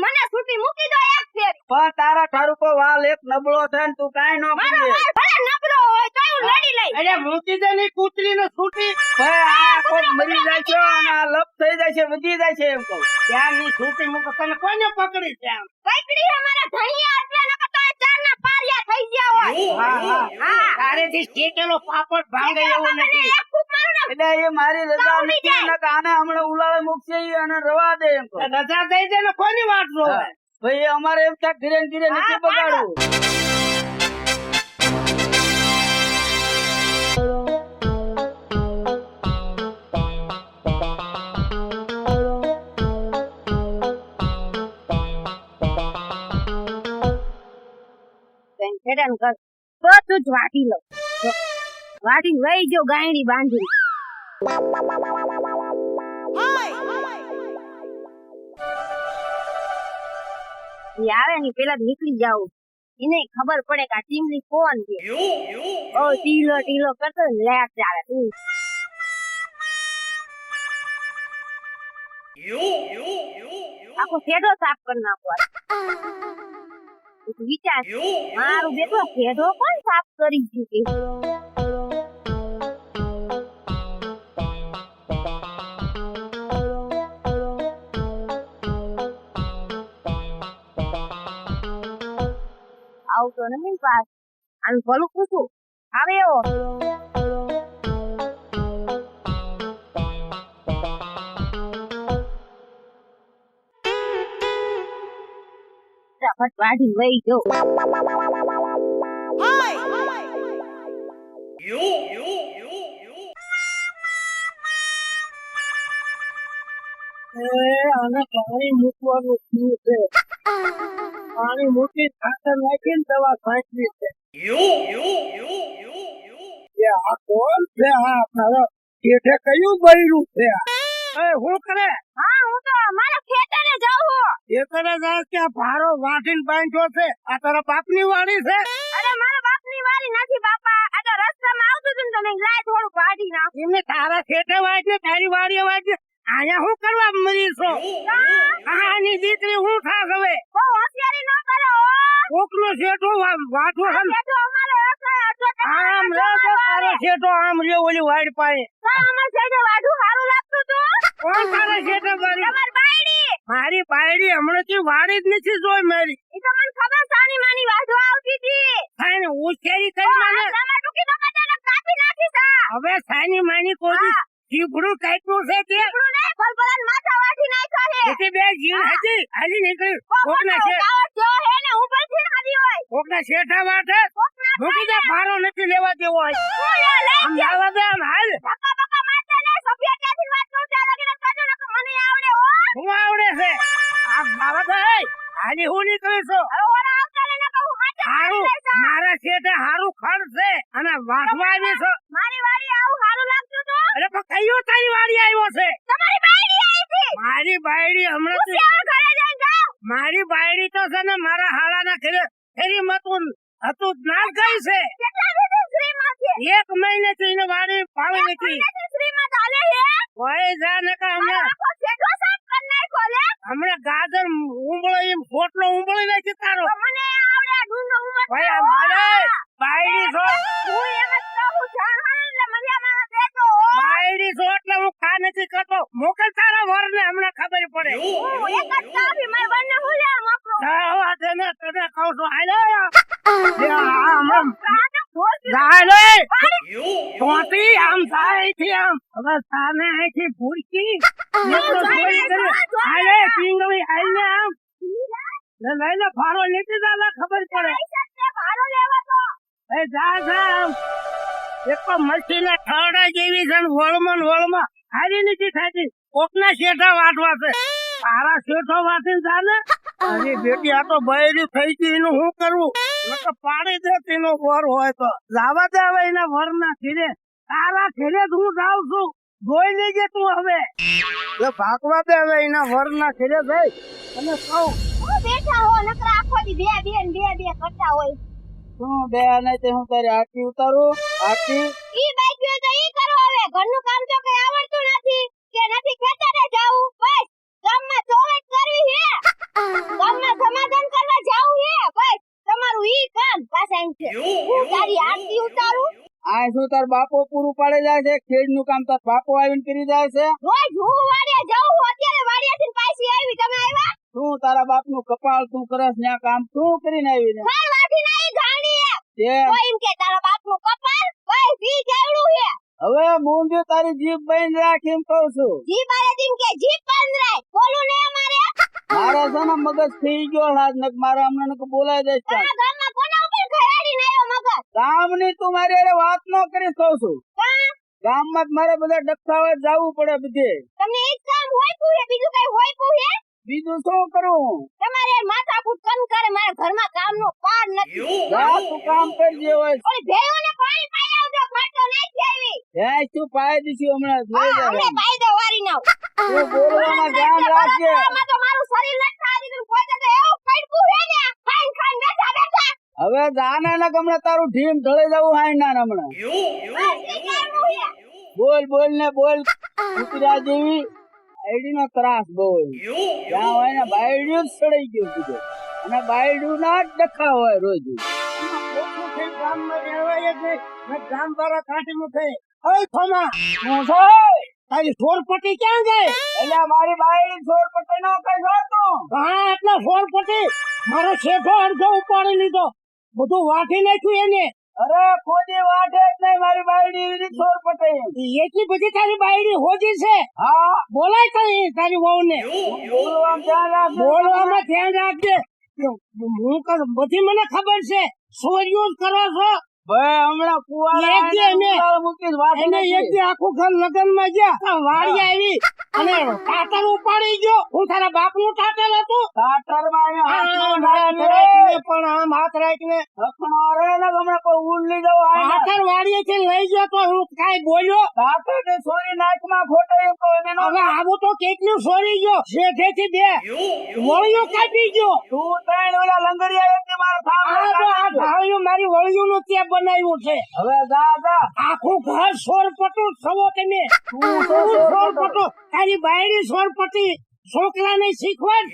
મને છૂટી મૂકી દો એક ફેર. પણ તારા ઠારું કો વાલ એક નબળો છે ને તું કાઈ ન મારો કરીએ. વાળ ભલે નબળો હોય તો હું લડી લઈશ. અરે મૂકી દે ની કૂતરી ને છૂટી. ભાઈ આ કોક મરી જાય છે અને આ લપ થઈ જાય છે વધી જાય છે એમ કહું. ત્યાં ની છૂટી મૂકો તને કોઈને પકડી ત્યાં. પકડી અમારા ધણિયા એટલે નકર તો આ ચારના પારિયા થઈ ગયા હોય. હા તારેથી શેકેલો પાપડ ભાંગે એવું નથી. એક ફૂંક મારું ને એટલે એ મારી રજા ઉડી નથી જાય. નકર આને હમણાં ઉલાળે મૂકશે ઈ અને રવા દે એમ કહું. રજા દઈ દે ને કોની વાટ જોવે. હા. ભાઈ અમારે એમ થાય ધીરે ને ધીરે નથી હા, બગાડવું. હેરાન કર બધું જ વાટી લો. વાટી વહી ગયો ગાયડી બાંધી. આવે ને પેલા નીકળી જાવ એને ખબર પડે કે આ ટીમલી કોણ છે. ઓ ટીલો ટીલો કરતો લેટ ચાલે તું. આખો શેડો સાફ કરી નાખો. વિચાર મારું બેટો શેડો કોણ સાફ કરી દીધી. આવતો નથી પાસ. આનું ભલું પૂછું આવે એવો. ફટ વાઢી વહી ગયો. આને પાણી મૂકવાનું થયું છે. પાણી મૂકી ખાતર નાખીને દવા છાંટવી છે. આ કોણ છે? આ તારા શેઠે કયું બૈરું છે? હું કરે? હા હું તો મારા ખેતરે જાઉં છું. ખેતરે જાય કે ભારો વાટીને બાંધ્યો છે? આ તારા બાપની વાડી છે? અરે મારા બાપની વાડી નથી બાપા. આ તો રસ્તામાં આવતું હતું ને તમે લાય થોડું વાઢી નાખ. એમને તારા ખેતરે વાંચે તારી વાડીએ વાંચે અહીંયા શું કરવા મરી છો? આની દીકરી હું થાક હવે? બહુ હોશિયારી ન કરો. કોકનો શેઠો વાઠો છે ને? ખેતો અમારો આમ રે તો તારો શેઠો આમ રે ઓલી વાડ પાડે. અમાર ખેતો વાઢું સારું લાગતું હતું. કોણ તારા શેઠે મારી? તમારી બાયડી. મારી બાયડી હમણાંથી વાડી જ નથી જોઈ મારી. ઈ તો મને ખબર સાની માની વાઢવા આવતી હતી. થાય ને ઉછેરી કરી મને. તમાર ટુકી તો કદાચ કાપી નાખી છે. હવે સાની માની કોઈ જીભડું કાપ્યું છે કે આપણું ને ભલભલાન માથા વાઢી નાખ્યા છે. એટલે બે જીવ હતી હાલી નીકળી. કોકના શેઠ જો હે ને ઉપરથી હાદી હોય. કોકના શેઠા વાટે મૂકી દે. ભારો નથી લેવા દેવો હોય. આમ જવા દે આમ હાલ. બકા બકા મારતા ને સફિયા ક્યાંથી વાત કરું ત્યાં લગીને કાજો નકો મને આવડે હો. હું આવડે છે આ બાબા ભાઈ હાલી હું નીકળી છું. હવે ઓરા આવતા ને નકો હું હાચે હારું મારા શેઠે હારું ખર્ચ છે અને વાટવા આવી છો. મારી વાડી આવું સારું લાગતું હતું. અરે પણ કયો તારી વાડી આવ્યો છે? તમારી બાયડી આવી હતી. મારી બાયડી હમણાં ઉસ્યાળ ઘરે જઈને જાઓ. મારી બાયડી તો છે ને મારા હાલાના ઘરે ફેરી મતું હતું ના ગઈ છે. કેટલા દિવસ શ્રીમાં છે? 1 મહિનેથી એને વાડી પાવી નથી. મહિનાથી શ્રીમાં ચાલે છે. કોઈ જા નકા હમણાં આખો શેઠો સાફ કરી નાખ્યો લે. હમણાં ગાજર ઉંબળો એમ ફોટલો ઉંબળી નાખી તારો. તો મને આવડે ઢૂંઢો ઉમર. ભાઈ આ મારે બાયડી છો. હું એમ જ કહું જાણવાનું એટલે મર્યાદામાં દેજો હો. બાયડી છો એટલે હું ખા નથી કરતો. મોકલ તારા વરને હમણાં ખબર પડે. હું એક જ કાપી માર બંને હું લે મોકલો. જાવા દે ને તને કહું છું હાલે આમ આ તો ઢોલ હાલે તોતી આમ થાય છે આમ. હવે સામે અહીંથી ભૂરકી એટલો ચોરી કરે. હાલે પિંગળી હાલે આમ લઈને ફારો લેતી જા ખબર પડે. ભાડો લેવા તો. એ જા જા આમ એક મસીને ઠરડા જેવી છે વળમાં હારી નથી થતી. કોકના શેઠા વાટવા છે. તારા શેઠો વાટીને જા ને. અરે બેટી આ તો બૈરી થઈ ગઈ એનું શું કરવું? નકર પાડી દે તેનો વર હોય તો. જાવા દે હવે એના વરના ઘીરે. તારા ઘીરે જ હું જાઉં છું. જોઈ લેજે તું હવે. એટલે ભાગવા દે હવે એના વરના ઘીરે જઈ અને કહું હું બેઠા હો નકર આખો દી બે કરતા હોય. શું બે ને તે હું તારી આરતી ઉતારું? આરતી ઈ બાઈક તો ઈ કરો હવે. ઘરનું કામ તો કઈ આવડતું નથી કે નથી ખેતરે જાવું. બસ ગામમાં ચોવેટ કરવી છે. આ શું તાર બાપો પૂરું પાડે જાય છે? ખેડ નું કામ તાર બાપો આવીને કરી જાય છે? રોજ હું વાડિયા જાઉં છું, અત્યારે વાડિયાથી પાછી આવી. તમે આવ્યા? શું તારા બાપ નું કપાળ તું કરસ ને આ કામ શું કરીને આવી ને? ઘર વાથી નહીં ગાણી તે તો એમ કે તારા બાપનું કપાળ ભાઈ સી કેવડું છે. હવે મૂંઝ તારી જીભ બંધ રાખ એમ કહું છું. જી બારે દીમ કે જી પંદરાય બોલું ને અમારે. મારા છે ને મગજ થઈ ગયો હાથ નક મારા હમણાં નક બોલાય જાય છે. તારા ગામમાં કોના ઉપર ખરાડી નાયો મગજ? ગામની તું મારી હારે વાત ન કરીશ કહું છું. કા ગામમાં જ મારે બધા ડખાવા જવું પડે બધે. તમને એક કામ હોય પૂરે, બીજું કઈ હોય પૂરે? બીજું શું કરું? તમારે માથાકૂટ કન કરે, મારા ઘરમાં કામનો પાર નથી. જા તું કામ કરજે હોય. ઓય ભેયોને પાણી પાઈ આવજો, ખર્ચો નહીં થાવી. હે તું પાય દીધી હમણાં જોઈ હા, જા. હમણે પાઈ દો વારી નાવ. તું બોલવામાં ધ્યાન રાખજે. આમાં તો મારું શરીર નથી ખાવા દીધું, કોઈ તો એવું પડકું હે ને, ખાઈને ખાઈને બેઠા બેઠા. હવે જાને ને હમણાં તારું ઢીમ ઢળી જવું હાય ના હમણાં. બસ ઈ કામનું છે. બોલ બોલ ને બોલ. કૂતરા જેવી આઈડી નો ત્રાસ બોલ. જ્યાં હોય ને બાયડ્યું જ સડાઈ ગયું કીધું. અને બાયડ્યું ના જ ડખા હોય રોજ. ઓછું થઈ ગામમાં રહેવાય જ નહીં. ને ગામ વાળા કાઢીનું થઈ. ઓય થોમા, હું છે તારી સોરપટ્ટી ક્યાં જાય? એટલે મારી બાયડી છોડ પટ્ટી નો કઈ છો તું? હા, એટલે સોરપટ્ટી મારો શેઠો અડધો ઉપાડી લીધો, બધું વાટી નાખ્યું એને. અરે ખોદી વાટે જ નહીં મારી બાયડી એવી છોડ પટ્ટી. એટલી બધી તારી બાયડી હોજી છે. હા બોલાય તારી વહુને. બોલવામાં ધ્યાન રાખજે. બોલવામાં ધ્યાન રાખજે. બધી મને ખબર છે, સોરિયો જ કરો છો. ભાઈ હમણાં કુવાડા એક દી અમે મૂકીશ વાટી એને એક દી આખું ઘર લગ્નમાં ગયા, વાડી આવી અને ટાટર ઉપાડી ગયો. હું તારા બાપ નું ટાટર હતું. તાટરમાં આમ હાથ રાખીને પણ આમ હાથ રાખીને હમણાં કોઈ ઊંડ લઈ જવું આય ના. ટાટર વાડીએથી લઈ ગયો તો હું કાંઈ બોલ્યો? તાટર ને છોરી નાકમાં ખોટે એમ કહો એને નો. હવે આવું તો કેટલું સોરી ગયો. શેઠેથી બે વળિયો કાપી ગયો. તું ત્રણ ઓલા લંગરિયા એમ કે મારો થાંભલો આ તો આ કાપી ગયો. ઢાળિયું મારી વળિયું નું ત્યાં બનાવ્યું છે. હવે જા જા. આખું ઘર સોરપટું થવો તમે. તું સોરપટું તારી બાયડી સોરપટી છોકરાને શીખવાડ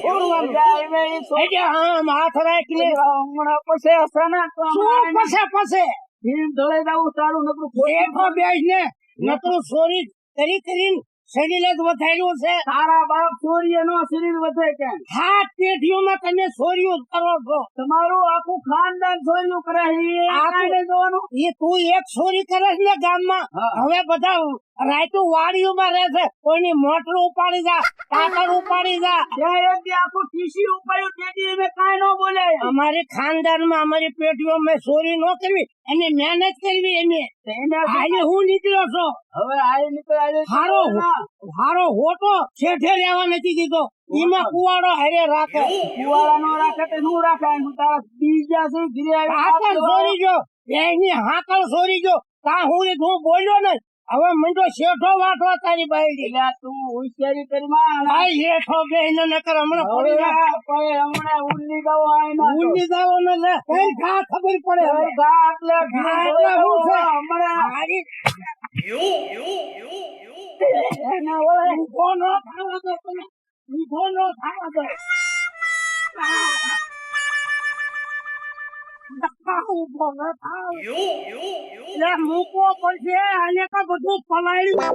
છોડવાનું. જા એને ઈ છોરી એટલે આમ હાથ રાખીને હમણાં પછી હશે ને તો શું પસે ઢીમ ઢળે જવું સારું નકરું ખોટું. એઠો બેસને નકરું ચોરી કરીને શરીર જ વધાર્યું છે. તારા બાપ ચોરીએ નો શરીર વધે કેમ? હાથ પેઢીઓમાં તમે ચોરીઓ જ કરો છો. તમારું આખું ખાનદાન ચોર્યું કરે છે. એ આખું- કાંઈ નહીં જોવાનું. એ તું એક ચોરી કરે છે ને ગામમાં. હા. હવે બધા રાયતું વાડીઓમાં રહે છે. કોઈની મોટર ઉપાડી જા, ટાટર ઉપાડી જા. ત્યાં એક દી આખું ટીસી ઉપાડ્યું તેથી અમે કાંઈ ન બોલે. અમારી ખાનદાનમાં અમારી પેઢીઓમાં ચોરી ન કરવી, એને મહેનત કરવી. એને એને આજે હું નીકળ્યો છો. હવે આઈ નીકળ આઈ હારો હોતો શેઠે લેવા નથી દીધો. એમાં કુવાડો હારે રાખે. કુવાડા નો રાખે તો શું રાખે? હું તારા બીજા શું ઘીરે હાકર ચોરી ગયો, એની હાકર ચોરી ગયો. તા હું બોલ્યો ને, હવે મંડો શેઠો વાટવા તારી બાયડી. એટલે તું હોશિયારી કરી માં ભાઈ શેઠો બેહીને નકર હમણાં પડી જાય. હમણાં ઉલ્લી ગયો આય ના તો. ઊંડી જાવો ને લે, કઈ ઘા ખબર પડે હવે. ગા એટલે ઘા એટલે શું છે? હમણાં મારી એને ઓળે. ઊભો ન થાવા દો તમે. ઊભો ન થાવા દો. ઊભો ન થાવ. એટલે મૂકવો પડશે. આને તો બધું પલાળ્યું.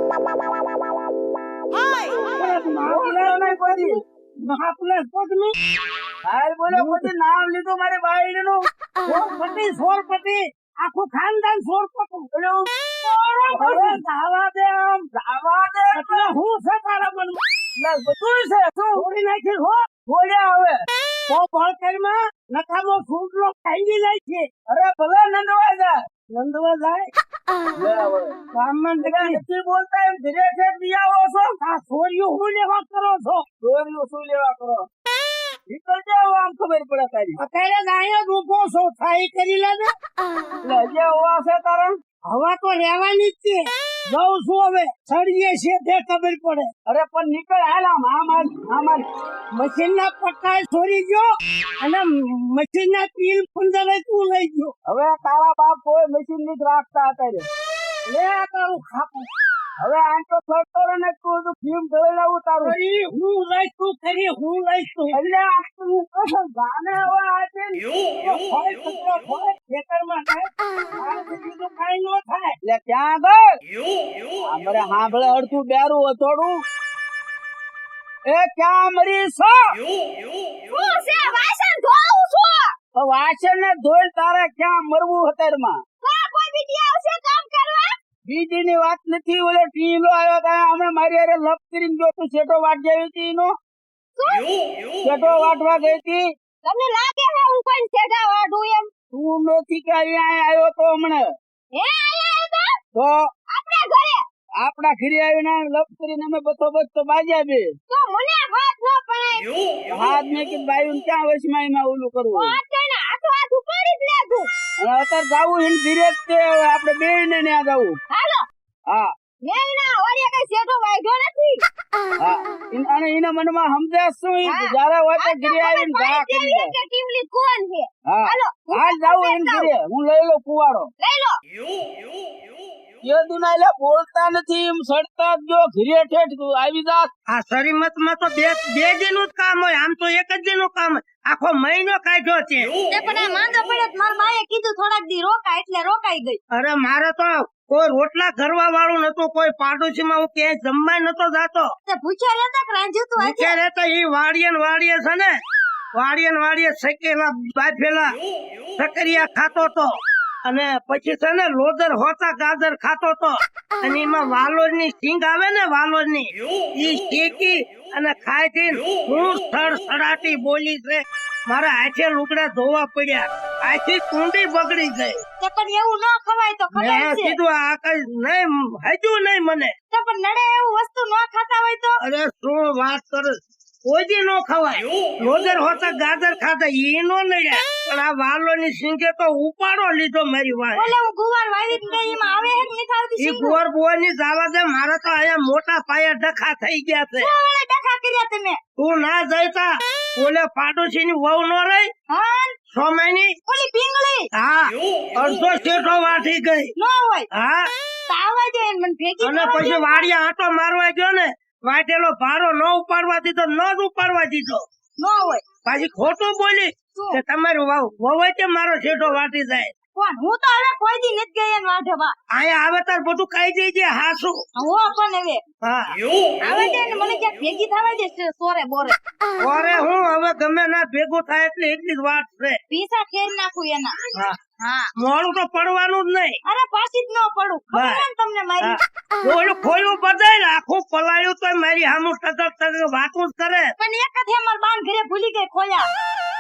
બોલે નહીં કોઈ. મહાપુલેશ પગનું હાલ બોલે પછી નામ લીધું મારી બાયડી નું. સોરપતિ આખું ખાનદાન સોરપતું. હવે ધાવા દે આમ. આવા દે. એટલે હું છે તારા મનમાં? એટલે બધું છે. શું છોડી નાખી હો. બોલ્યા હવે? તો ભણતરમાં નકામો છૂટલો ખાઈ જાય છે. અરે ભલે નંદવાય જા. નંદવા જાય ગામમાં એટલે નથી બોલતા એમ ધીરે છે બિયાવો છો. આ છોરીઓ હું લેવા કરો છો? ચોરીઓ શું લેવા કરો? નીકળ જાવ આમ ખબર પડે તારી. અત્યારે જ અહીંયા જ ઊભો છો. થાય કરી લે ને. એટલે હજી હોવા છે તારા? હવા તો રહેવાની જ છે. જઉં છું હવે. સળીએ છે તે ખબર પડે. અરે પણ નીકળ હાલ આમ આમ આમ. મશીન ના પટ્ટા છોડી ગયો અને મશીન ના પીલ 15 તું લઈ ગયો. હવે તારા બાપ કોઈ મશીન ની જ રાખતા હતા રે. લે આ તારું ખાપું. હવે આમ તો સરતો રે ને તું તો ફિલ્મ જોઈ લાવું તારું અરે હું લઈશ તું ખરી હું લઈશ તું એટલે આ તું કશું જાને હવે આજે હોય છોકરો હોય ખેતરમાં જાય આ બીજું તો કાંઈ ન થાય એટલે ક્યાં ગઈ અમારે સાંભળે અડધું બેરું અથોડું એ ક્યાં મરી છો હું છે વાસણ ધોઉં છું તો વાસણ ને ધોઈ તારે ક્યાં મરવું હતરમાં કોઈ બીજી આવશે કામ કરવા બીજી ની વાત નથી ઓલે ટીલો આવ્યો તા અમે મારી હારે લપ કરીને જો તું શેઠો વાટ જેવી હતી એનો શેઠો વાટવા ગઈ હતી તમને લાગે છે હું કોઈ સેઠા વાઢું એમ તું નથી કે અહીંયા આવ્યો તો હમણે હે આયા હતા તો આપણે ઘરે આપડા ઘરે આવીને લપ કરીને અમે બતો બતો બાજ્યા બે તો મને હાથ ન પડાય હાથ મેં કે બાયું ક્યાં વચમાં એમાં ઓલું કરવું અત્યારે હાથો હાથ ઉપાડી જ લેતું અને અત્યારે જાવું એને ધીરે જ તે આપણે બે ને ત્યાં જવું હાલો હા મેં ના વાડીએ કઈ સેઠો વાઢ્યો નથી હા અને એના મનમાં સમજે શું ઈ હા. જયારે હોય તો ઘરે આવીને ઘા કરી દે કે ટીમલી કોણ છે હા હાલો હાલ જાવું એને ઘરે હું લઈ લઉં કુવાડો લઈ લો એ દુના એટલે બોલતા નથી એમ સડતા જ જો ઘરે ઠેઠ તું આવી જા આ શરીમત માં તો બે દિનનું જ કામ હોય આમ તો એક જ દિનનું કામ હોય આખો મહિનો કાઢ્યો છે તે પણ આ માંદો પડ્યો તો મારા બાએ કીધું થોડાક દી રોકા એટલે રોકાઈ ગઈ અરે મારે તો કોઈ રોટલા કરવા વાળું નતું કોઈ પાડોશી માં હું ક્યાંય જમવા નતો જાતો તે પૂછ્યા લેતા કે રાંધ્યું તું આજે અત્યારે તો ઈ વાડીએ ને છે ને વાડીએ શેકેલા બાફેલા સકરિયા ખાતો તો અને પછી છે ને લોદર હોતા ગાજર ખાતો તો અને એમાં વાલોર ની સિંગ આવે ને વાલોર ની ઈ શેકી અને ખાઈ હું સડસડાટી બોલી છે મારા હાથે લુગડા ધોવા પડ્યા આથી કુંડી બગડી ગઈ તે પણ એવું ન ખવાય તો ખબર મેં છે કીધું આ કઈ નહીં હજુ નહીં મને તે પણ નડે એવું વસ્તુ ન ખાતા હોય તો અરે શું વાત કરે કોઈ દી નો ખવાય લોદર હોતા ગાજર ખાતા ઈ નો નડ્યા પણ આ વાલો ની સિંગે તો ઉપાડો લીધો મારી વાત ઓલે હું ગુવાર વાવી જ નહીં એમાં આવે હે કે નથી આવતી ઈ શીંગો? ગોર બોર ની જાવા દે મારા તો અહીંયા મોટા પાયા ડખા થઈ ગયા છે શું વળે ડખા કર્યા તમે તું ના જઈતા ઓલે પાડોશી ની વહુ નો રહી હા સોમાની ઓલી પીંગળી હા અડધો શેઠો વાટી ગઈ ન હોય હા તો આવવા દે ને મને ભેગી અને થવા પછી દે. વાડિયા આટો મારવા ગયો ને વાટેલો ભારો ન ઉપાડવા દીધો ન જ ઉપાડવા દીધો ન હોય પાછી ખોટું બોલી શું? કે તમારું વહુ તે મારો શેઠો વાટી જાય કોણ હું તો હવે કોઈ દી નથી ગઈ એમ વાઢવા અહીંયા આવે તાર બધું કહી દેજે હાસુ હો પણ હવે હા આવે દે ને મને ક્યાંક ભેગી થવા દે છે સોરે બોરે ઓરે હું હવે ગમે ના ભેગું થાય એટલી જ વાત છે પીસા ખેર નાખું એના હા હા મોડું તો પડવાનું જ નહીં અરે પાછી જ ન પડું ખબર હા. છે ને તમને મારી હા. ઓલું ખોયું બધાય આખું પલાયું તો મારી સામું ટગર ટગર વાતું જ કરે પણ એક જ અમાર બાન ઘરે ભૂલી ગઈ ખોયા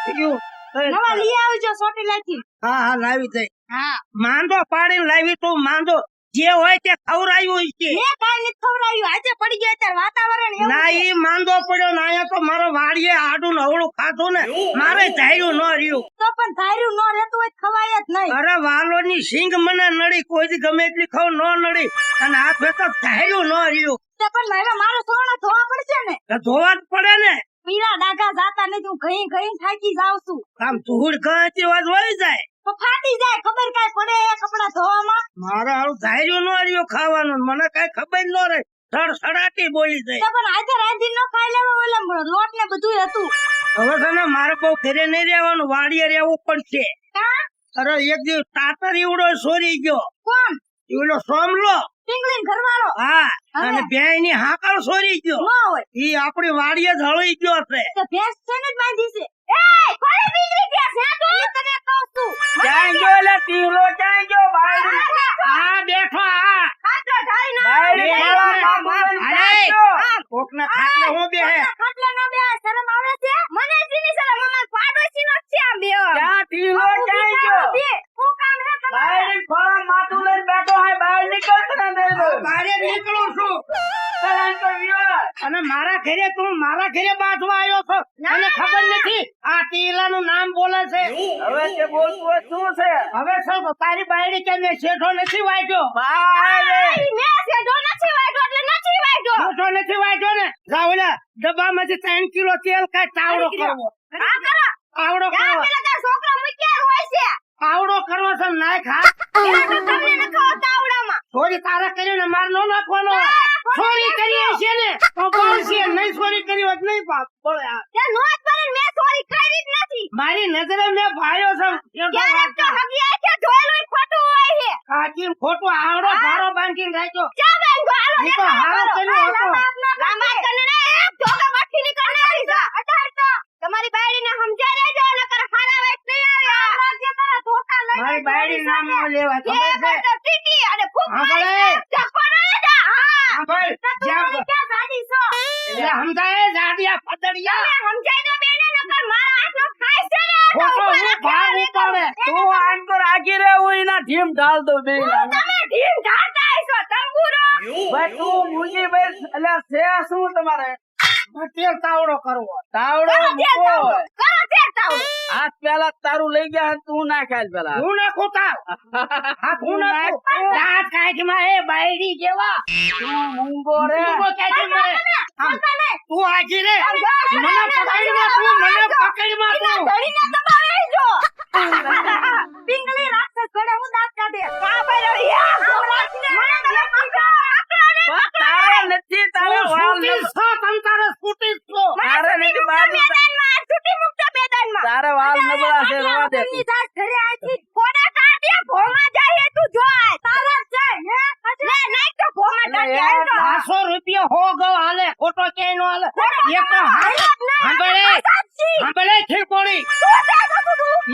બીજું કઈ નવા લઈ આવજો ચોટીલાથી હા હા લાવી દઈ હા માંદો પાડીને લાવી તું માંદો જે હોય તે ખવડાયું છે મેં કાંઈ નથી ખવડાવ્યું આજે પડી ગયા ત્યારે વાતાવરણ એવું ના ઈ માંદો પડ્યો ને અહીંયા તો મારો વાડીએ આડું નવડું ખાધું ને મારે ધાર્યું ન રહ્યું તો પણ ધાર્યું ન રહેતું હોય તો ખવાય જ નહીં અરે વાલો ની સિંગ મને નડી કોઈ દી ગમે એટલી ખાવ ન નડી અને આ ફેર તો ધાર્યું ન રહ્યું તો પણ હવે મારો સોના ધોવા પડશે ને તો ધોવા જ પડે ને પીળા ડાઘા જાતા નથી હું ઘઈ ઘઈ થાકી જાઉં છું આમ ધૂળ ગણતી વાત વહી જાય તો ફાટી જાય ખબર કાંઈ પડે એ કપડા ધોવામાં મારે હારું ધાર્યું ન રહ્યું ખાવાનું મને કઈ ખબર ન રહી સડસડાટી બોલી જાય તો પણ આજે રાંધી ન ખાઈ લેવા ઓલા લોટ ને બધું હતું હવે છે ને મારે બહુ ઘરે નહીં રહેવાનું વાડીએ રહેવું પડશે કા અરે એક દિવસ તાતર ઈવડો સોરી ગયો કોણ ઈવડો સોમલો પિંગલીન ઘરવાળો હા હવે? અને બેય ની હાકલ સોરી ગયો ન હોય ઈ આપડી વાડીએ જળી ગયો છે તો ભેંસ છે ને જ બાંધી છે એ કોણે પિંગલી ભેંસ હે તો એ તને કહું છું ક્યાં ગયો એટલે ટીલો ક્યાં ગયો બાયડી આ બેઠો આ ખાટલો ઢાળી ના બાયડી એ ખાવા અરે, બાપુ અરે, કોકના ખાટલે હું બેહે ખાટલો નો બે શરમ આવે છે મને જીની શરમ અમાર પાડોશી નો છે આમ બે ક્યાં ટીલો ક્યાં ગયો હું કામ હે તમારે બાયડી ખોળા માથું લઈને બેઠો હોય બહાર નીકળ તને દઈ દઉં બારે નીકળું છું કલાક તો ગયો અને મારા ઘરે તું મારા ઘરે બાંધવા આવ્યો છો મને ખબર નથી આ ટીલાનું નામ બોલે છે હવે તે બોલતું હોય શું છે હવે શું તારી બાયડી કે મેં શેઠો નથી વાંચ્યો બાયડી મેં સેડો નથી વાગ્યો એટલે નથી વાગ્યો શેઠો નથી વાંચ્યો ને જા ઓલા ડબ્બામાંથી 3 કિલો તેલ કાઢ તાવડો કરવો હા કરો આવડો યા કરવો પેલા તાર છોકરો મૂક્યા હોય છે આવડો કરવો છે નાય ખા એના તો તમને નખો તાવડામાં ચોરી તારે કરી ને માર નો નાખવાનો હોય. ચોરી કરી હશે ને તો બોલશે, નહીં ચોરી કરી હોત નહીં પાપ બોલે આ. તે નોટ કરીને મેં ચોરી કરી જ નથી. મારી નજરે મેં ભાળ્યો છે. ક્યારેક તો હગી આંખે જોયેલું ય ખોટું હોય છે. કાચી ખોટું આવડો ભારો બાંધીને રાખ્યો. ચા બાંધો, હાલો ઈ તો હારો કર્યો હતો. લાંબા કરીને ને એક ધોકા મઠ્ઠી ની કરી નાખી છે. અઢાર તો તમારી બાયડીને સમજાઈ દેજો, નકર હારા વેચ નહીં આવ્યા. રાજ્ય તારા ધોકા લઈ મારી બાયડી નામ ન લેવાય, ખબર છે? તો ટીટી અને ફૂક હા, ભલે. ધક્કો ના દે. હા હા ભાઈ, જ્યાં તમારી ક્યાં ગાડી છો? એટલે સમજાય જાડિયા પદડિયા. તમે સમજાઈ દો બેને, નકર મારા હાથનો ખાય છે ને. ખોટો હું ભાગ ઉપાડે. તું આમ તો રાખી રે, હું એના ઢીમ ઢાલ દઉં બે તમે ઢીમ ઢાળતા હશો, તંબુરો. ભાઈ તું મૂકી ભાઈ, એટલે છે શું તમારે તેલ તાવડો કરવો. તાવડો કરો તે મૂકો તાવડો. કરો તે તાવડો. હાથ પેલા તારું લઈ ગયા અને તું ના ખાય પેલા હું નાખું તાવ. હા, હું નાખું. દાંત કાઢમાં એ બાયડી જેવા. તું મૂંગો રે ઊભો કાઢી મારે. આમ, તું આજી રે. મને પકડીમાં તું, મને પકડીમાં તું. ધણીને દબાવે જો. પિંગલી રાક્ષસ ઘોડે હું દાંત કાઢે. કા ભાઈ રે, યા ગોરાજને. મને તમે પકડો. પણ તારે નથી, તારે વાળ સ્કૂટી નથી. છો, તમ તારે સ્કૂટી છો. તારે નથી બાજુ, મેદાનમાં છૂટી મુકતો મેદાનમાં. તારે વાળ નબળા છે, રવા દે તું. તાર ઘરે આથી ફોડા કાઢે, ભોમાં જાય તું જોય. તારા જ છે હે? લે નહીં તો ભોમાં કાઢે આઈ તો. 500 રૂપિયા હો ગયો હાલે, ખોટો ક્યાંય નો હાલે. એક તો સાંભળે, સાંભળે ખીરકોડી.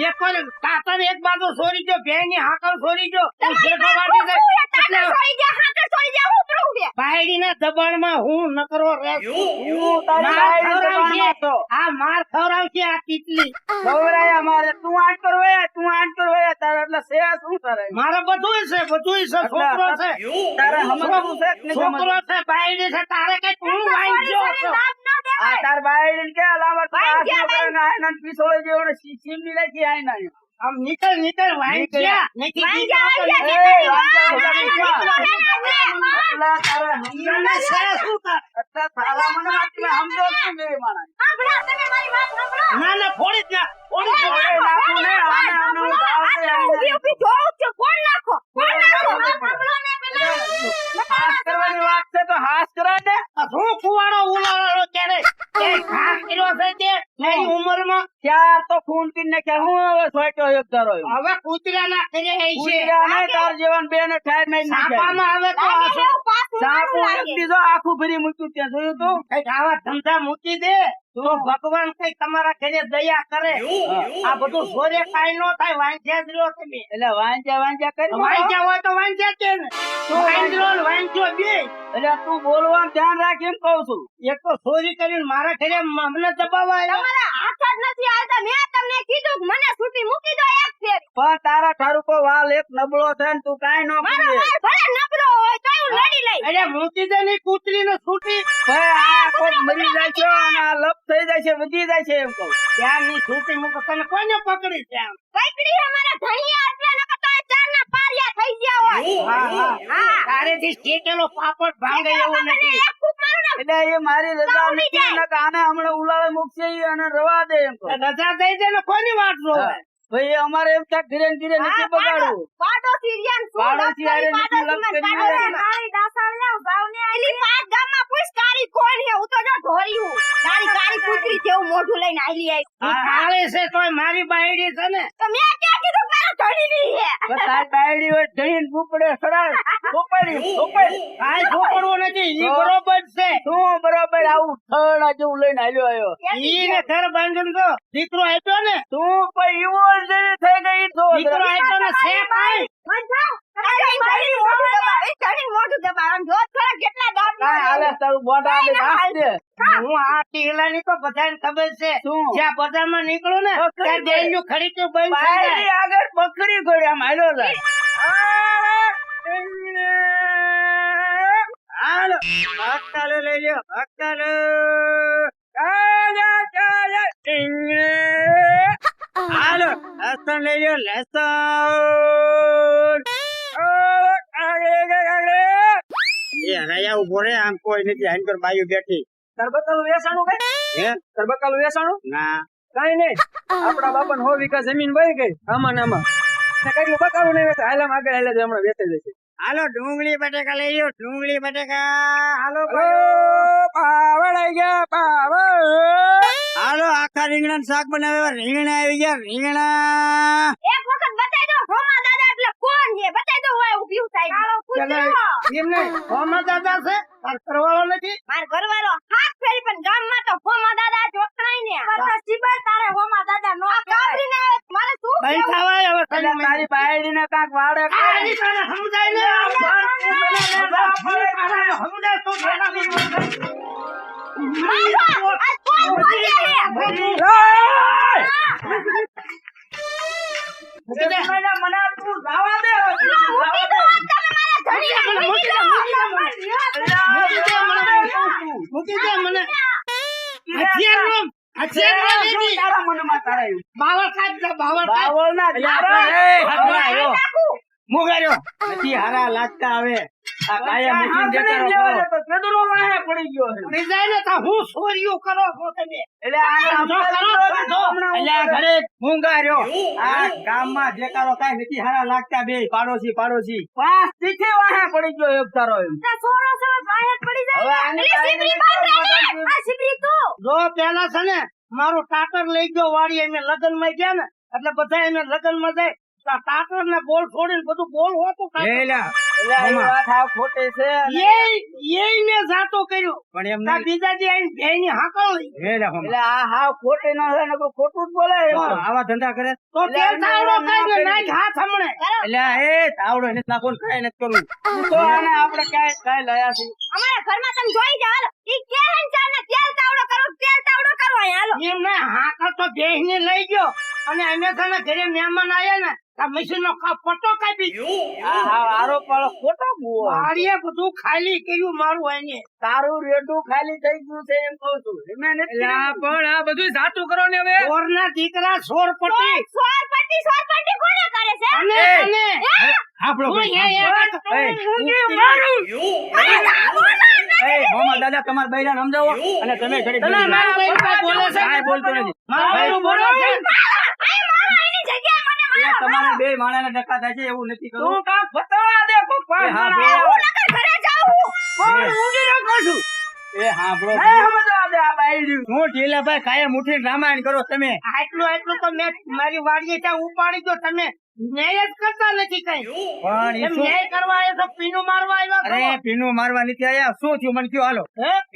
એક કોઈ કાતર એક બાજુ છોડી દો, ભેંની હાકર છોડી દો. તું જેઠો વાટી દે. એટલે બાયડીના દબાણમાં હું નકરો રહેશ. હું તારી માર બાયડી ખવડાવશે. દબાણમાં તો. આ માર ખવડાવશે આ તીતલી. ખવડાયા મારે, તું આમ કરો એ, તું આમ કરો એ, તારે એટલે છે શું તારે? મારે બધુંય છે, બધુંય છે. છોકરો છે, તારે સમજવું છે કે નહીં છોકરો સમજવું? છે, બાયડી છે. તારે કઈ તું વાંચ્યો છો? આ તાર બાયડીને કે અલામત બાઈ પાસ ગયા, ન કરે ને આયના ને પીછોડે જેવો ને સીમની નાખી આયના ને. આમ નીકળ નીકળ વાંચ્યા. નથી વાંચ્યા, કીધું. અલા તારે ઈયોને છે શું તાર? એટલે તારા મને વાત મેં સમજો જ નહીં બે માણસ. ના ના ફોડી જ ના. ફોડી જ ના. ઓય નાખું ને, આને આનું ભાવ છે, હાસ કરવાની વાત છે તો હાસ કરાય ને. આ શું કુવાડો ઉલાળો ક્યારે? એ ઘા કર્યો છે તે મારી ઉંમરમાં. ત્યાર તો ખૂન પીને નાખ્યા, હું હવે સોટ્યો એક ધારો એમ. હવે કૂતરાના કરે છે. કૂતરા નહીં, તાર જેવાને બેને ઠાર મારી નાખ્યા. સાપામાં હવે તો આ શું? સાપુ એક દીધો, આખું ભરી મૂક્યું ત્યાં, જોયું તું? કઈક આવા ધંધા મૂકી દે તો ભગવાન કઈ તમારા ઘરે દયા કરે. આ બધું સોરે કાઈ નો થાય. વાંચ્યા જ રહ્યો તમે. એટલે વાંચ્યા કરી વાંચ્યા હોય તો વાંચ્યા જ છે ને. વાંચરો ને વાંચ્યો બે. એટલે તું બોલવાનું ધ્યાન રાખ એમ કઉ છું. એક તો ચોરી કરીને મારા ઘરે અમને દબાવવા પણ તારા ઠારું કો વાલ એક નબળો છે ને તું કાઈ નો કરીએ. અરે મૂકી દે ની કૂતરી ને છૂટી. ભાઈ આ કોક મરી જાય છે અને આ લપ થઈ જાય છે, વધી જાય છે એમ કહું. ત્યાં ની છૂટી મૂકો. તને કોઈને પકડી ત્યાં? હા હા. તારેથી શેકેલો પાપડ ભાંગે એવું નથી. એટલે એ મારી રજા નથી ને કે આને હમણાં ઉલાળે મૂકશે ઈ અને રવા દે એમ કહું. રજા દઈ દે ને કોની વાત જોવે? ભાઈ અમારે એમ થાય ધીરે ધીરે નથી બગાડવું. પાડોશી હારે નથી લપ કરી મોઢું લઈને આલી આવી. ઈ કાળી છે તોય મારી બાયડી છે ને. તો મેં ક્યાં કીધું કે મારો ધણી નહીં હે. બસ તારી બાયડી હોય ઢળીને ફૂપડે સડાય. ફૂપડી. કાંઈ છોકરવું નથી. ઈ બરોબર છે. શું બરોબર આવું થડા જેવું લઈને આવ્યો. ઈ ને ઘર બાંધીને તો દીકરો આપ્યો ને. તું કોઈ એવો જેવી થઈ ગઈ છો. દીકરો આપ્યો ને છે કાંઈ. મોઢું દબાવ જો થોડા કેટલા દાંત કાંઈ હાલે તારું બોટા આલે હાથ દે. હું આ ટીલાની તો બધાને ખબર છે. શું? જ્યાં બજારમાં નીકળું ને ત્યાં દેલનું ખરીદું બંધ થઈ જાય. બાયડી આગળ પકડી ગયો આમ હાલ્યો જાય. હાલો હક્કાલે લઈ લ્યો હક્કાલે. હાલો લસણ લઈ લ્યો લસણ. એ હરાયા ઉભો રે, આમ કોઈ નથી. આન પર બાયું બેઠી. તરબકાલું વેચાણું કઈ હે તરબકાલું વેચાણું ના કઈ નહીં. આપડા બાપા 100 વીઘા જમીન વહી ગઈ આમાં ને આમાં. ને કેટલું બકાલું નહીં વેચાય. હાલામાં આગળ હાલે હમણાં વેચાઈ જશે. હાલો ડુંગળી બટેકા લઈ લ્યો, ડુંગળી બટેકા. હાલો પાવડ આવી ગયા પાવડ. હાલો આખા રીંગણા શાક બનાવે, રીંગણા આવી ગયા, રીંગણા. એક વખત બતાઈ દો હોમા દાદા એટલે કોણ છે બતાઈ દો હોય ઊભી થાય હાલો પૂછો એમને હોમા દાદા છે, તાર કરવાળો નથી. માર ઘરવાળો હાથ ફેરી પણ ગામમાં તો હોમા દાદા ચોકણાય ને કરતા સીબા તારે હોમા દાદા નો કાબરીને આવે મારે શું ભાઈ ખાવાય હવે એટલે તારી બાયડીને કાંક વાડે આની તને સમજાય ને સમજાય તો મારો આ કોણ બોલે છે મને તું જવા દે મૂકી દે મને. હથિયાર લીધી તારા મનમાં તારાયું બાવળ કાઢ દે, બાવળ કાઢ. બાવળના મુગાર્યો નથી હારા લાગતા હવે આ કાયા મૂકીને જતા રહો. પેદરો વાહે પડી ગયો છે ડિઝાઇન તો હું સોરિયું કરો છો તમે. એટલે આ અલ્યા ઘરે મુંગાર્યો આ ગામમાં જેકારો કાઈ નથી હારા લાગતા બે પાડોશી પાડોશી. પાંચ તીખે વાહે પડી ગયો એક તારો એમ સોરો સમજ બહાર પડી હવે જાય આને એટલે સીબરી બાંધ રે આ સીબરી તું જો પેલા છે ને મારું ટાટર લઈ ગયો વાડી, અમે લગ્ન માં ગયા ને એટલે બધા એને લગ્ન માં જાય ટાટર ને બોલ છોડીને બધું બોલ હોતું એટલે આ વાત હાવ ખોટી છે એ મેં જાતો કર્યું પણ એમ બીજા જે આઈને ભેની હાકલ લઈ એટલે આ હાવ ખોટી નો છે ને કોઈ ખોટું જ બોલે આવા ધંધા કરે તો તેલ તાવડો કાઢીને નાખ હાથ હમણે. એટલે એ તાવડો નથી નાખો ને કાંઈ નથી કરવું તો આને આપણે કાંઈ લયા છે અમારા ઘરમાં તમે જોઈ જાવ હાલો ઈ કે હે ચાલ ને તેલ તાવડો કરો હાલો એમ ને હાકલ તો ભેની લઈ ગયો અને અમે તને ઘરે મહેમાન આયા ને આ મશીન નો પટ્ટો કાપી આ હાવ આરો પાળો ખોટો બુઓ વાડીએ બધું ખાલી કર્યું મારું આઈને. તારું રેડું ખાલી થઈ ગયું છે એમ કહું છું એમે નથી પણ આ બધું સાચું કરો ને હવે ચોરના દીકરા સોર પટ્ટી સોર પટ્ટી કોને કરે છે અને આપણો મોહમ્મદ દાદા તમારા બૈરાને સમજાવો અને તમે ઘડી બોલે છે કાંઈ બોલતો નથી તમારા બે માણાના ડખા થાય છે એવું નથી કરવું તું કામ બતાવા દે કોક પાંચ માણા ઘરે જાઉં કોણ ઊંઘી રહ્યો છું એ હાંભળો સમજવા દે આ બાયડી હું ઢીલાભાઈ કાયમ ઉઠીને રામાયણ કરો તમે આટલું તો મેં મારી વાડીએ ત્યાં ઉપાડી દો તમે ન્યાય જ કરતા નથી કઈ પણ એમ ન્યાય કરવા આવ્યો તો પીનું મારવા આવ્યા અરે પીનું મારવા નથી આયા શું થયું મને કયો હાલો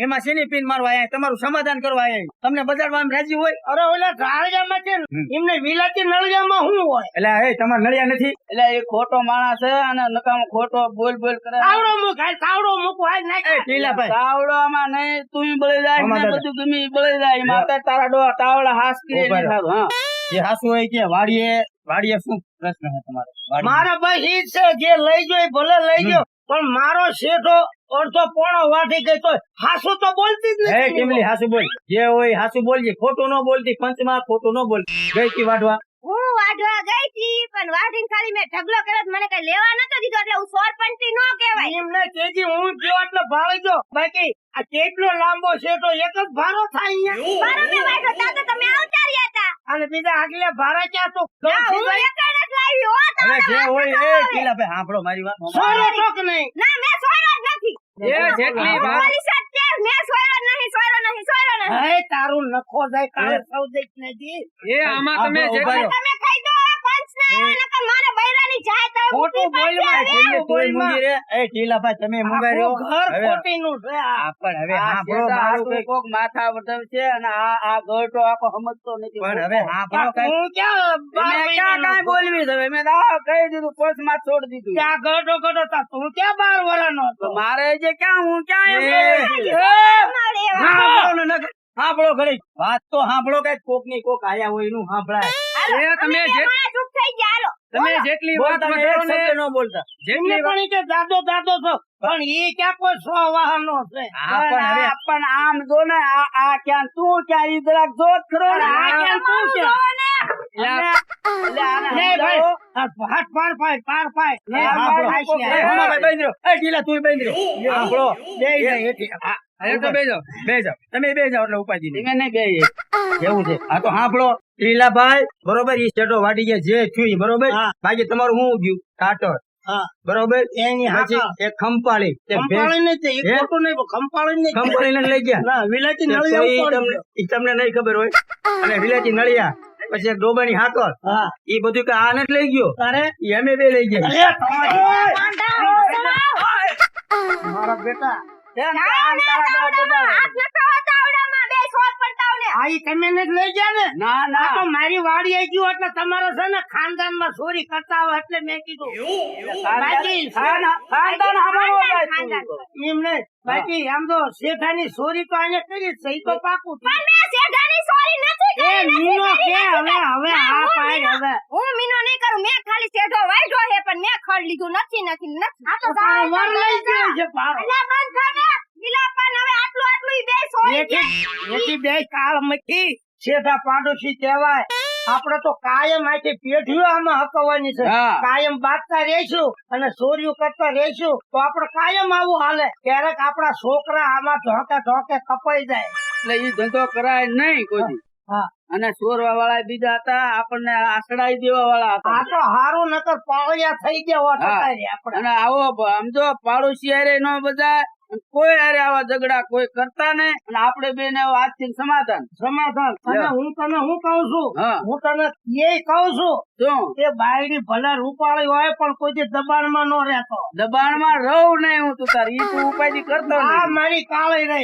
એમાં શેની પીન મારવા આયા તમારું સમાધાન કરવા આયા તમને બજારમાં રાજી હોય અરે ઓલા ઢાળિયામાં છે એમને વિલાતી નળિયામાં શું હોય એટલે એ તમારે નળિયા નથી એટલે એ ખોટો માણસ છે અને નકામો ખોટો બોલ કરે તાવડો મૂકો હાલ નાખ તાવડામાં નહીં તું બળી જાય ને બધું તમે બળી જાય માતા તારા ડો તાવડા હાસ કરી હા એ હાસુ હોય કે વાડીએ શું પ્રશ્ન છે તમારો મારા ભાઈ ઈ છે જે લઈ ગયો એ ભલે લઈ ગયો પણ મારો શેઠો અડધો પોણો વાટી ગઈ તો હાસુ તો બોલતી જ હે નથી. કેમલી હાસુ બોલ જે હોય હાસુ બોલજે ખોટું ન બોલતી પંચમાં ખોટું ન બોલ ગઈ કી વાઢવા હું વાઢવા ગઈ હતી પણ વાઢીને ખાલી મેં ઢગલો કર્યો તો મને કઈ લેવા નતો દીધો એટલે હું સોર પંટી નો કહેવાય એમને કેજી હું ગયો એટલે ભાળી ગયો બાકી આ કેટલો લાંબો શેઠો એક જ ભારો થાય અહીંયા મારો મેં વાઢો તા તો તમે આવતા રહ્યા હતા અને બીજા આગલે ભારા ક્યાં તો ના, હું એક જ લાવી હો હવે જે હોય એ કેલા ભાઈ સાંભળો મારી વાત સોરો ચોક નહીં ના મેં સોયરો જ નથી એ જેટલી વાત મારી સાથે મેં સોયરો જ નહીં હે તારું નખો જાય કાલે સૌ દેખ નથી એ આમાં તમે તમે કહી દો પંચને નકર મારે બૈરાની જાય તો ખોટું બોલવા એટલે તોય મૂંગી રે એ ટીલા ભાઈ તમે મૂંગા રહ્યો ઘર હવે ખોટીનું છે આ. પણ હવે હાંભળો મારું કઈ કોક માથા વર્તન છે અને આ ગળતો આખો સમજતો નથી પણ હવે હાંભળો કઈ હું ક્યાં બાર મેં ક્યાં કાંઈ બોલવી છે મેં તો આ કહી દીધું પોસ્ટ માં છોડી દીધું ત્યાં ગઢો ગઢો તા તું ક્યાં 12 વર્ષનો હતો? મારે જે ક્યાં હું ક્યાં એમ હાંભળો ઘડી વાત તો હાંભળો કઈ કોક ની કોક આયા હોય એનું હાંભળાય તમે ચૂપ થઈ ગયા હાલો તમે જેટલી વાત કરો ને ન બોલતા એમને પણ ઈ કે દાદો દાદો છો પણ ઈ ક્યાં કોઈ 100 વાહનો છે પણ આમ જો ને આ ક્યાં તું ક્યાં ઈ જરાક જોત ખરો ને આ ક્યાં તું છે લે ભાઈ આ હાથ પાર પાય લે હાંભળો હાંભળો એ ઢીલા તું બેંદ્રો હાંભળો બે જાય એથી તો બે જાઓ તમે બે જાઓ એટલે ઉપાજી નહીં તમે નહીં બે એવું છે આ તો હાંભળો ઢીલાભાઈ બરોબર ઈ શેઠો વાટી ગયા જે થયું ઈ બરોબર બાકી તમારું હું ગયું ટાટર હા. બરોબર એની પછી હાકલ. એક ખંપાળી તે ભેંસ ખંપાળી નહીં તે, એક હે? ખોટું નહીં, ખંપાળી નહીં. ખંપાળીને લઈ ગયા ના, વિલાયતી તો નળિયા ઈ ઉપાડી તમને ઈ તમને નહીં ખબર હોય અને વિલાયતી નળિયા પછી એક ડોબાની હાકર હા. ઈ બધું કે આને જ લઈ ગયો તારે? ઈ અમે બે લઈ ગયા અરે, મારા બેટા આ ઈ તમે ને જ લઈ ગયા ને? ના આ ના તો મારી વાડી આવી ગયું એટલે તમારે છે ને ખાનદાન માં ચોરી કરતા હોય એટલે મેં કીધું બાકી ખાનદાન અમારું હોય તું. એમ નહીં બાકી આમ તો શેઠાની ચોરી તો આને કરી જ છે, ઈ તો પાકું છે. એ મીનો કે હવે હવે આ પાડ હવે હું મીનો નહીં કરું, મેં ખાલી શેઢો વાઢ્યો છે પણ મેં ખડ લીધું નથી. આ તો પાડો વર લઈ ગયો છે પાડો. અલ્યા બંધ કર ને. પેલા પણ હવે આટલું ઈ બે સોરી એથી બે કાળ મથી શેઠા પાડોશી કહેવાય. આપણે તો કાયમ આથી પેઢીઓ આમાં હકવાની છે. હા. કાયમ બાંધતા રહેશું અને ચોરીઓ કરતા રહેશું તો આપણે કાયમ આવું હાલે. ક્યારેક આપણા છોકરા આમાં ઢોકે ઢોકે કપાઈ જાય. એટલે ઈ ધંધો કરાય નહીં કોઈ હા. અને ચોરવા વાળા બીજા હતા આપણને આસડાઈ દેવા વાળા હતા આ તો હારું નકર પાળિયા થઈ ગયા હોત હા. અત્યારે આપણે. અને આવો સમજો પાડોશી હારે નો બધા કોઈ હારે આવા ઝઘડા કોઈ કરતા નહીં અને આપણે બેને આજથી સમાધાન સમાધાન. અને લ્યો. હું તને શું કઉ છું, હા. હું તને એ કઉ છું શું કે બાયડી ભલે રૂપાળી હોય પણ કોઈ દી દબાણમાં ન રહેતો. દબાણમાં રહું નહીં હું તું તાર ઈ તું ઉપાધિ કરતો આ નહીં મારી કાળી રહી.